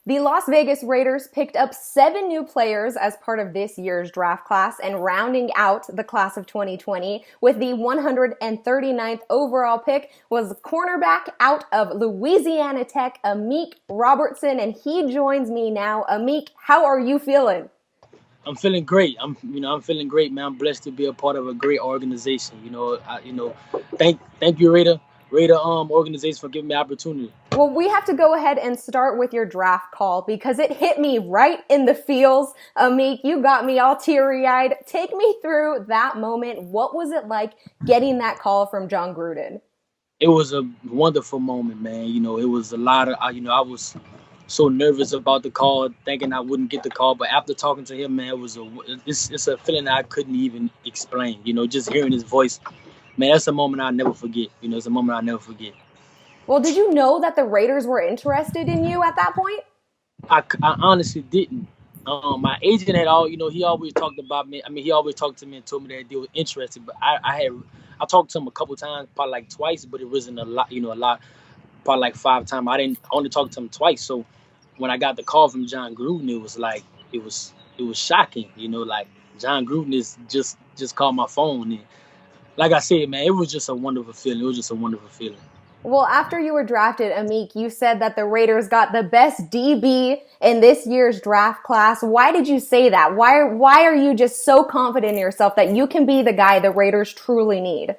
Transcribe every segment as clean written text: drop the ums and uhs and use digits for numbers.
The Las Vegas Raiders picked up 7 new players as part of this year's draft class and rounding out the class of 2020 with the 139th overall pick was cornerback out of Louisiana Tech, Amik Robertson, and he joins me now. Amik, how are you feeling? I'm feeling great. I'm feeling great, man. I'm blessed to be a part of a great organization. Thank you, Raider organization for giving me opportunity. Well, we have to go ahead and start with your draft call because it hit me right in the feels. Amik, you got me all teary-eyed. Take me through that moment. What was it like getting that call from John Gruden? It was a wonderful moment, man. It was a lot of, I was so nervous about the call, thinking I wouldn't get the call. But after talking to him, man, it's a feeling that I couldn't even explain. Just hearing his voice, man, that's a moment I'll never forget. It's a moment I'll never forget. Well, did you know that the Raiders were interested in you at that point? I honestly didn't. My agent had he always talked about me. I mean, he always talked to me and told me that they were interested. But I talked to him a couple times, probably like twice, but it wasn't a lot. A lot, probably like 5 times. I only talked to him twice. So when I got the call from John Gruden, it was like it was shocking. Like John Gruden is just called my phone, and like I said, man, it was just a wonderful feeling. It was just a wonderful feeling. Well, after you were drafted, Amik, you said that the Raiders got the best DB in this year's draft class. Why did you say that? Why are you just so confident in yourself that you can be the guy the Raiders truly need?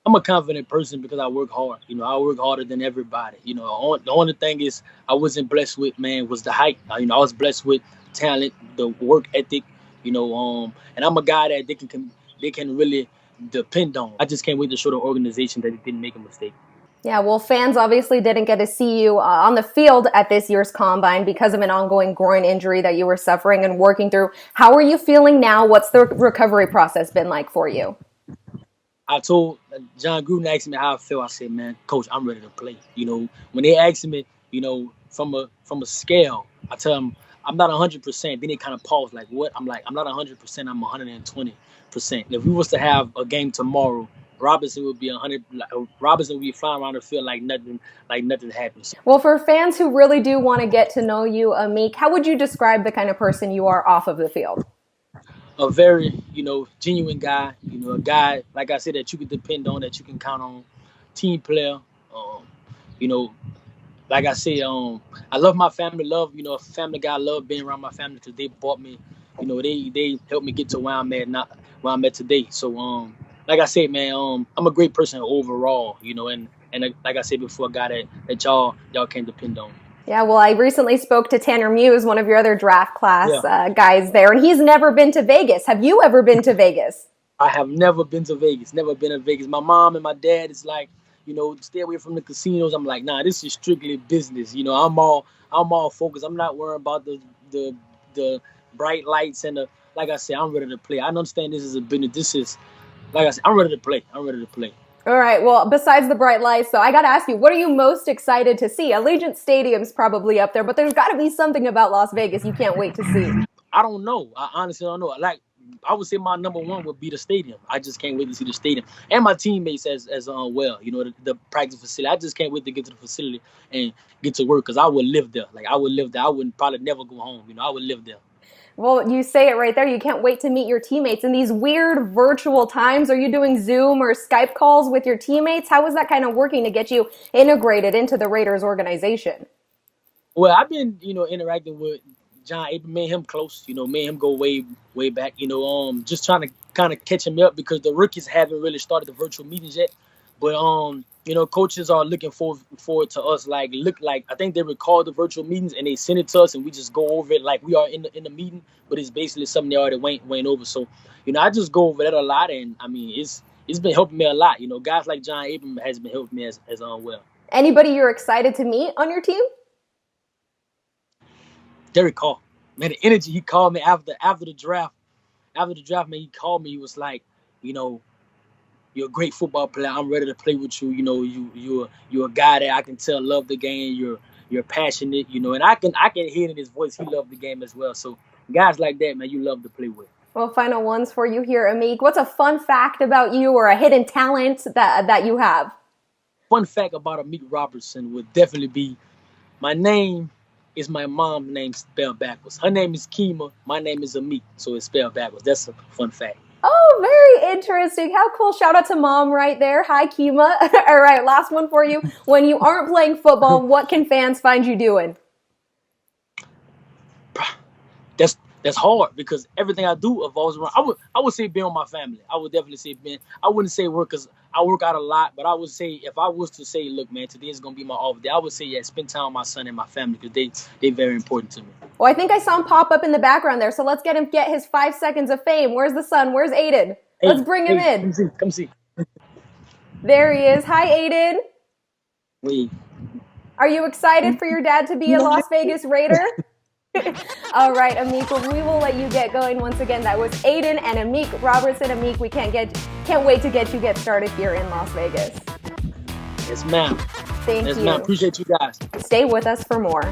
I'm a confident person because I work hard. I work harder than everybody. The only thing is I wasn't blessed with, man, was the height. I was blessed with talent, the work ethic. And I'm a guy that they can really depend on. I just can't wait to show the organization that they didn't make a mistake. Yeah, well, fans obviously didn't get to see you on the field at this year's combine because of an ongoing groin injury that you were suffering and working through. How are you feeling now? What's the recovery process been like for you? I told John Gruden asked me how I feel. I said, "Man, Coach, I'm ready to play." When they asked me, from a scale, I tell them I'm not 100%. Then they kind of pause, like, "What?" I'm like, "I'm not 100%. I'm 120%." If we was to have a game tomorrow, Robinson would be 100. Robinson would be flying around the field like nothing happens. Well, for fans who really do want to get to know you, Amik, how would you describe the kind of person you are off of the field? A very, genuine guy. A guy, like I said, that you can depend on, that you can count on. Team player. Um, you know, like I said, I love my family. A family guy. I love being around my family because they bought me. They helped me get to where I'm at, not where I'm at today. So, like I said, man, I'm a great person overall. And like I said before, a guy that y'all can depend on. Yeah, well, I recently spoke to Tanner Muse, one of your other draft class Yeah. guys there, and he's never been to Vegas. Have you ever been to Vegas? I have never been to Vegas. Never been to Vegas. My mom and my dad is like, stay away from the casinos. I'm like, nah, this is strictly business. I'm all focused. I'm not worried about the the bright lights and the. Like I said, I'm ready to play. I understand this is a business. This is, like I said, I'm ready to play. I'm ready to play. All right, well, besides the bright lights, though, I got to ask you, what are you most excited to see? Allegiant Stadium's probably up there, but there's got to be something about Las Vegas you can't wait to see. I don't know. I honestly don't know. Like, I would say my number one would be the stadium. I just can't wait to see the stadium and my teammates as well. The practice facility. I just can't wait to get to the facility and get to work because I would live there. Like I would live there. I wouldn't probably never go home. I would live there. Well, you say it right there. You can't wait to meet your teammates. In these weird virtual times, are you doing Zoom or Skype calls with your teammates? How is that kind of working to get you integrated into the Raiders organization? Well, I've been interacting with John Abram, me and him close. Me and him go way back. Just trying to kind of catch him up because the rookies haven't really started the virtual meetings yet. But coaches are looking forward to us. Like I think they record the virtual meetings and they send it to us and we just go over it like we are in the meeting. But it's basically something they already went over. So I just go over that a lot, and I mean it's been helping me a lot. Guys like John Abram has been helping me as well. Anybody you're excited to meet on your team? Derek Carr, man, the energy he called me after the draft. After the draft, man, he called me. He was like, you know, you're a great football player. I'm ready to play with you. You're a guy that I can tell love the game. You're passionate. And I can hear it in his voice. He loved the game as well. So guys like that, man, you love to play with. Well, final ones for you here, Amik. What's a fun fact about you or a hidden talent that you have? Fun fact about Amik Robertson would definitely be my name is my mom's name spelled backwards. Her name is Kima. My name is Amik, so it's spelled backwards. That's a fun fact. Oh, very interesting. How cool. Shout out to mom right there. Hi, Kima. All right, last one for you. When you aren't playing football, what can fans find you doing? That's hard because everything I do evolves around. I would say being with my family. I would definitely say being. I wouldn't say work because I work out a lot, but I would say if I was to say, look, man, today is gonna be my off day, I would say, yeah, spend time with my son and my family because they very important to me. Well, I think I saw him pop up in the background there, so let's get his 5 seconds of fame. Where's the son? Where's Aiden? Let's bring him in. Come see. There he is. Hi, Aiden. Oui. Are you excited for your dad to be a Las Vegas Raider? All right, Amik, we will let you get going once again. That was Aiden and Amik Robertson. Amik, we can't wait to get started here in Las Vegas. Yes, ma'am. Thank you. Yes, ma'am. Appreciate you guys. Stay with us for more.